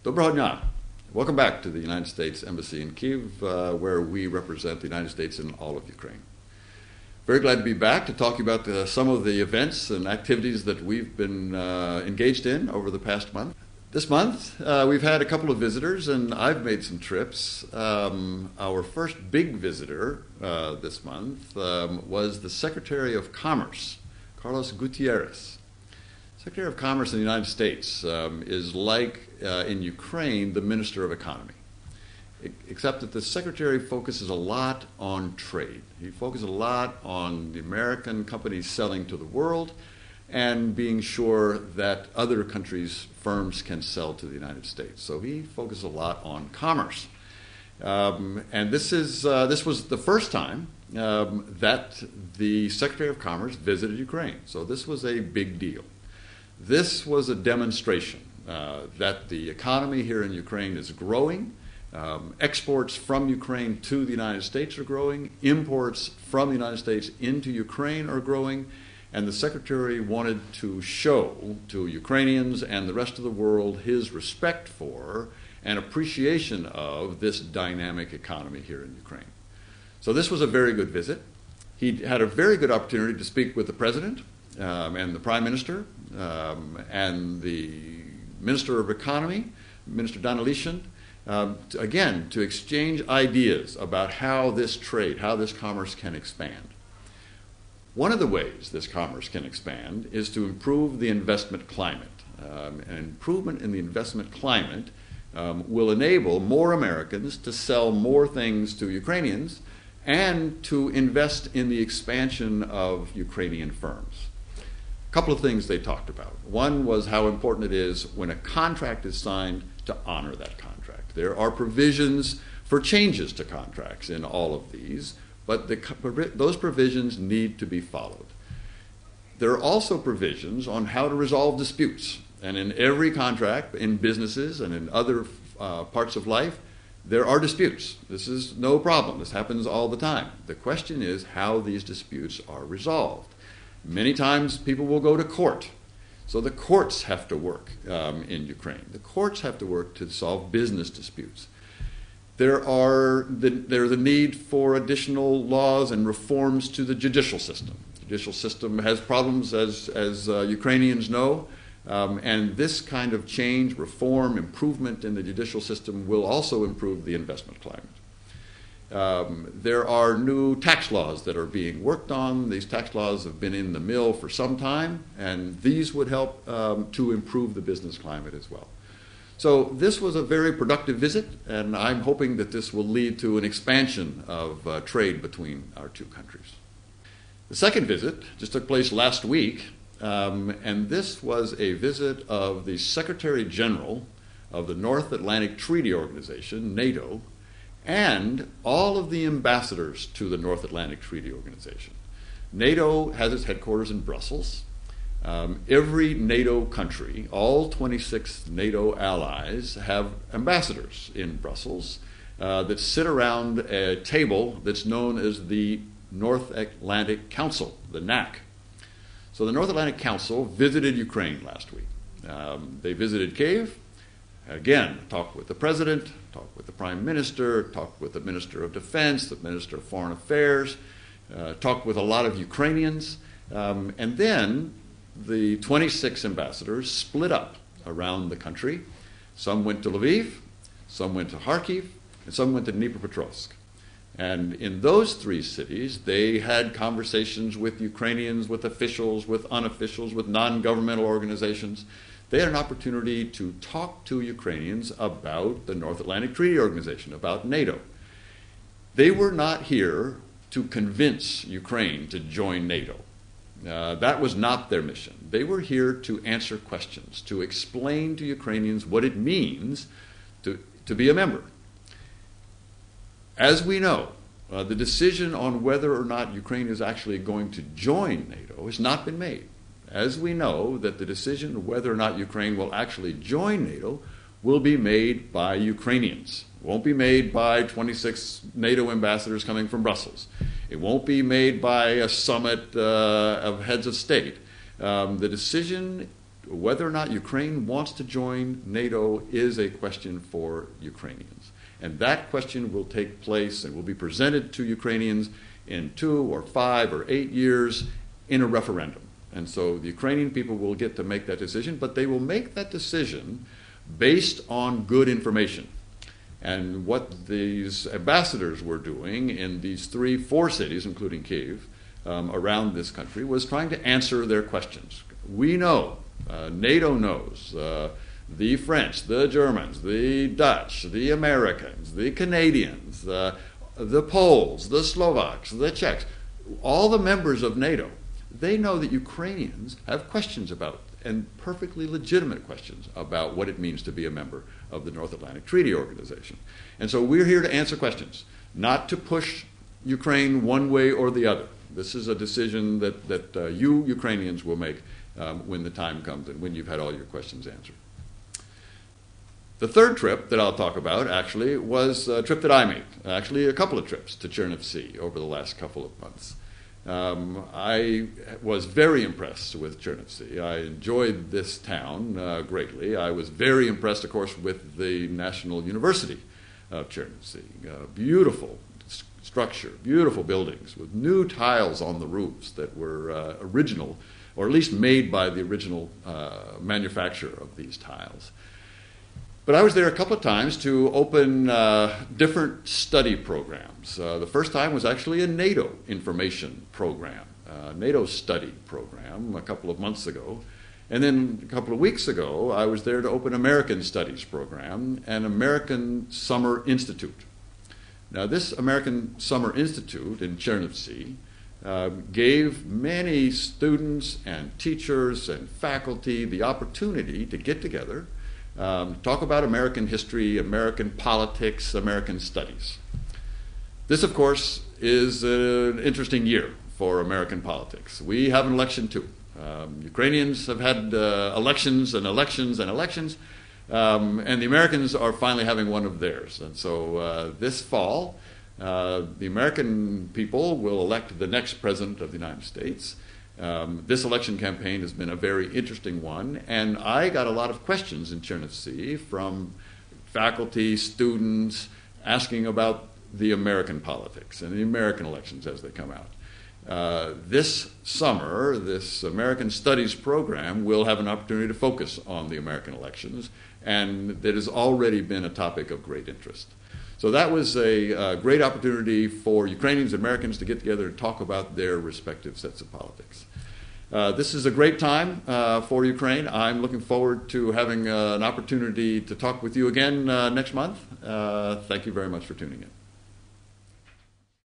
Доброго дня. Welcome back to the United States Embassy in Kyiv, where we represent the United States in all of Ukraine. Very glad to be back to talk about some of the events and activities that we've been engaged in over the past month. This month, we've had a couple of visitors, and I've made some trips. Our first big visitor this month was the Secretary of Commerce, Commerce Gutierrez. Secretary of Commerce in the United States is like, in Ukraine, the Minister of Economy, except that the Secretary focuses a lot on trade. He focuses a lot on the American companies selling to the world and being sure that other countries' firms can sell to the United States. So he focuses a lot on commerce. And this was the first time that the Secretary of Commerce visited Ukraine. So this was a big deal. This was a demonstration that the economy here in Ukraine is growing. Exports from Ukraine to the United States are growing. Imports from the United States into Ukraine are growing. And the Secretary wanted to show to Ukrainians and the rest of the world his respect for and appreciation of this dynamic economy here in Ukraine. So this was a very good visit. He had a very good opportunity to speak with the President and the Prime Minister and the Minister of Economy, Minister Danilyshin, again, to exchange ideas about how this trade, how this commerce can expand. One of the ways this commerce can expand is to improve the investment climate. An improvement in the investment climate will enable more Americans to sell more things to Ukrainians and to invest in the expansion of Ukrainian firms. A couple of things they talked about. One was how important it is when a contract is signed to honor that contract. There are provisions for changes to contracts in all of these, but those provisions need to be followed. There are also provisions on how to resolve disputes. And in every contract, in businesses and in other parts of life, there are disputes. This is no problem. This happens all the time. The question is how these disputes are resolved. Many times people will go to court. So the courts have to work in Ukraine. The courts have to work to solve business disputes. There's the need for additional laws and reforms to the judicial system. The judicial system has problems, as Ukrainians know, and this kind of change, reform, improvement in the judicial system will also improve the investment climate. There are new tax laws that are being worked on. These tax laws have been in the mill for some time, and these would help to improve the business climate as well. So this was a very productive visit, and I'm hoping that this will lead to an expansion of trade between our two countries. The second visit just took place last week, and this was a visit of the Secretary General of the North Atlantic Treaty Organization, NATO, and all of the ambassadors to the North Atlantic Treaty Organization. NATO has its headquarters in Brussels. Every NATO country, all 26 NATO allies, have ambassadors in Brussels that sit around a table that's known as the North Atlantic Council, the NAC. So the North Atlantic Council visited Ukraine last week. They visited Kyiv. Again, talked with the President, talked with the Prime Minister, talked with the Minister of Defense, the Minister of Foreign Affairs, talked with a lot of Ukrainians, and then the 26 ambassadors split up around the country. Some went to Lviv, some went to Kharkiv, and some went to Dnipropetrovsk. And in those three cities, they had conversations with Ukrainians, with officials, with unofficials, with non-governmental organizations. They had an opportunity to talk to Ukrainians about the North Atlantic Treaty Organization, about NATO. They were not here to convince Ukraine to join NATO. That was not their mission. They were here to answer questions, to explain to Ukrainians what it means to be a member. As we know, the decision on whether or not Ukraine is actually going to join NATO has not been made. As we know that the decision whether or not Ukraine will actually join NATO will be made by Ukrainians. It won't be made by 26 NATO ambassadors coming from Brussels. It won't be made by a summit of heads of state. The decision whether or not Ukraine wants to join NATO is a question for Ukrainians. And that question will take place and will be presented to Ukrainians in 2 or 5 or 8 years in a referendum. And so the Ukrainian people will get to make that decision, but they will make that decision based on good information. And what these ambassadors were doing in these 3-4 cities, including Kyiv, around this country, was trying to answer their questions. We know, NATO knows, the French, the Germans, the Dutch, the Americans, the Canadians, the Poles, the Slovaks, the Czechs, all the members of NATO, they know that Ukrainians have questions about, and perfectly legitimate questions about what it means to be a member of the North Atlantic Treaty Organization. And so we're here to answer questions, not to push Ukraine one way or the other. This is a decision that you Ukrainians will make when the time comes and when you've had all your questions answered. The third trip that I'll talk about, actually, was a trip that I made. Actually, a couple of trips to Chernivtsi over the last couple of months. I was very impressed with Chernivtsi. I enjoyed this town greatly. I was very impressed, of course, with the National University of Chernivtsi. Beautiful structure, beautiful buildings with new tiles on the roofs that were original, or at least made by the original manufacturer of these tiles. But I was there a couple of times to open different study programs. The first time was actually a NATO information program, NATO study program a couple of months ago. And then a couple of weeks ago, I was there to open American Studies program and American Summer Institute. Now, this American Summer Institute in Chernivtsi gave many students and teachers and faculty the opportunity to get together, talk about American history, American politics, American studies. This, of course, is an interesting year for American politics. We have an election too. Ukrainians have had elections and elections and elections, and the Americans are finally having one of theirs. And so this fall, the American people will elect the next president of the United States. This election campaign has been a very interesting one, and I got a lot of questions in Chernivtsi from faculty, students, asking about the American politics and the American elections as they come out. This summer, this American Studies program will have an opportunity to focus on the American elections, and that has already been a topic of great interest. So that was a great opportunity for Ukrainians and Americans to get together and talk about their respective sets of politics. This is a great time for Ukraine. I'm looking forward to having an opportunity to talk with you again next month. Thank you very much for tuning in.